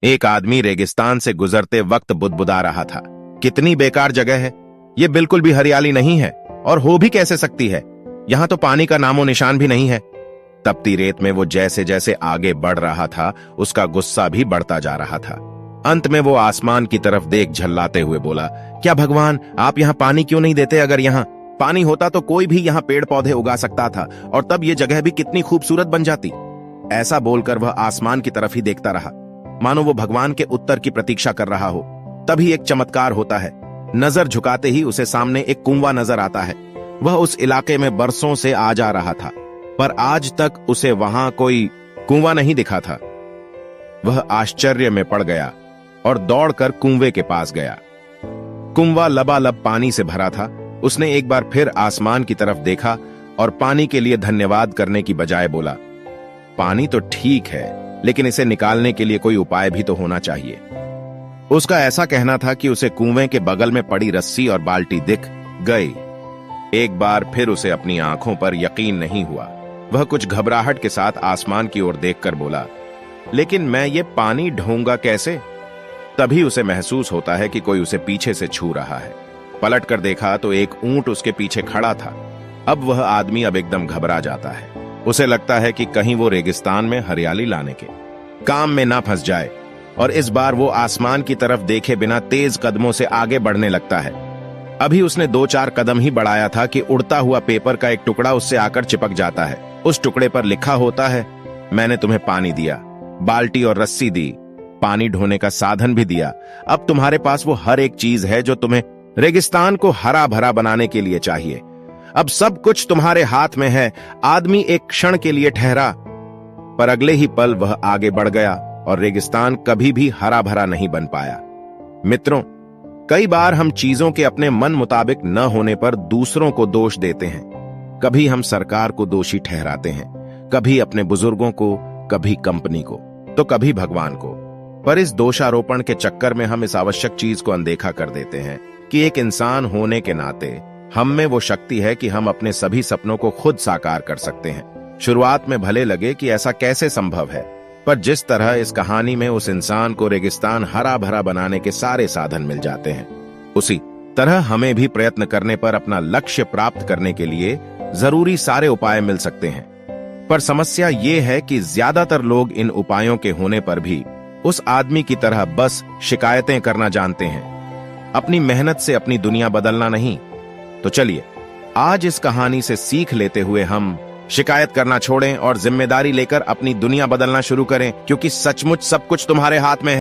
एक आदमी रेगिस्तान से गुजरते वक्त बुदबुदा रहा था, कितनी बेकार जगह है, ये बिल्कुल भी हरियाली नहीं है और हो भी कैसे सकती है, यहां तो पानी का नामो निशान भी नहीं है। तपती रेत में वो जैसे जैसे आगे बढ़ रहा था, उसका गुस्सा भी बढ़ता जा रहा था। अंत में वो आसमान की तरफ देख झल्लाते हुए बोला, क्या भगवान, आप यहाँ पानी क्यों नहीं देते? अगर यहाँ पानी होता तो कोई भी यहाँ पेड़ पौधे उगा सकता था और तब ये जगह भी कितनी खूबसूरत बन जाती। ऐसा बोलकर वह आसमान की तरफ ही देखता रहा, मानो वो भगवान के उत्तर की प्रतीक्षा कर रहा हो। तभी एक चमत्कार होता है। नजर झुकाते ही उसे सामने एक कुआं नजर आता है। वह उस इलाके में बरसों से आ जा रहा था, पर आज तक उसे वहां कोई कुआं नहीं दिखा था। वह आश्चर्य में पड़ गया और दौड़कर कुएं के पास गया। कुआं लबालब पानी से भरा था। उसने एक बार फिर आसमान की तरफ देखा और पानी के लिए धन्यवाद करने की बजाय बोला, पानी तो ठीक है, लेकिन इसे निकालने के लिए कोई उपाय भी तो होना चाहिए। उसका ऐसा कहना था कि उसे कुएं के बगल में पड़ी रस्सी और बाल्टी दिख गई। एक बार फिर उसे अपनी आंखों पर यकीन नहीं हुआ। वह कुछ घबराहट के साथ आसमान की ओर देखकर बोला, लेकिन मैं ये पानी ढोऊंगा कैसे? तभी उसे महसूस होता है कि कोई उसे पीछे से छू रहा है। पलट कर देखा तो एक ऊंट उसके पीछे खड़ा था। अब वह आदमी एकदम घबरा जाता है। उसे लगता है कि कहीं वो रेगिस्तान में हरियाली लाने के काम में ना फंस जाए, और इस बार वो आसमान की तरफ देखे बिना तेज कदमों से आगे बढ़ने लगता है। अभी उसने 2-4 कदम ही बढ़ाया था कि उड़ता हुआ पेपर का एक टुकड़ा उससे आकर चिपक जाता है। उस टुकड़े पर लिखा होता है, मैंने तुम्हें पानी दिया, बाल्टी और रस्सी दी, पानी ढोने का साधन भी दिया। अब तुम्हारे पास वो हर एक चीज है जो तुम्हें रेगिस्तान को हरा भरा बनाने के लिए चाहिए। अब सब कुछ तुम्हारे हाथ में है। आदमी एक क्षण के लिए ठहरा, पर अगले ही पल वह आगे बढ़ गया और रेगिस्तान कभी भी हरा भरा नहीं बन पाया। मित्रों, कई बार हम चीजों के अपने मन मुताबिक न होने पर दूसरों को दोष देते हैं। कभी हम सरकार को दोषी ठहराते हैं, कभी अपने बुजुर्गों को, कभी कंपनी को, तो कभी भगवान को। पर इस दोषारोपण के चक्कर में हम इस आवश्यक चीज को अनदेखा कर देते हैं कि एक इंसान होने के नाते हम में वो शक्ति है कि हम अपने सभी सपनों को खुद साकार कर सकते हैं। शुरुआत में भले लगे कि ऐसा कैसे संभव है, पर जिस तरह इस कहानी में उस इंसान को रेगिस्तान हरा भरा बनाने के सारे साधन मिल जाते हैं, उसी तरह हमें भी प्रयत्न करने पर अपना लक्ष्य प्राप्त करने के लिए जरूरी सारे उपाय मिल सकते हैं। पर समस्या ये है कि ज्यादातर लोग इन उपायों के होने पर भी उस आदमी की तरह बस शिकायतें करना जानते हैं, अपनी मेहनत से अपनी दुनिया बदलना नहीं। तो चलिए आज इस कहानी से सीख लेते हुए हम शिकायत करना छोड़ें और जिम्मेदारी लेकर अपनी दुनिया बदलना शुरू करें, क्योंकि सचमुच सब कुछ तुम्हारे हाथ में है।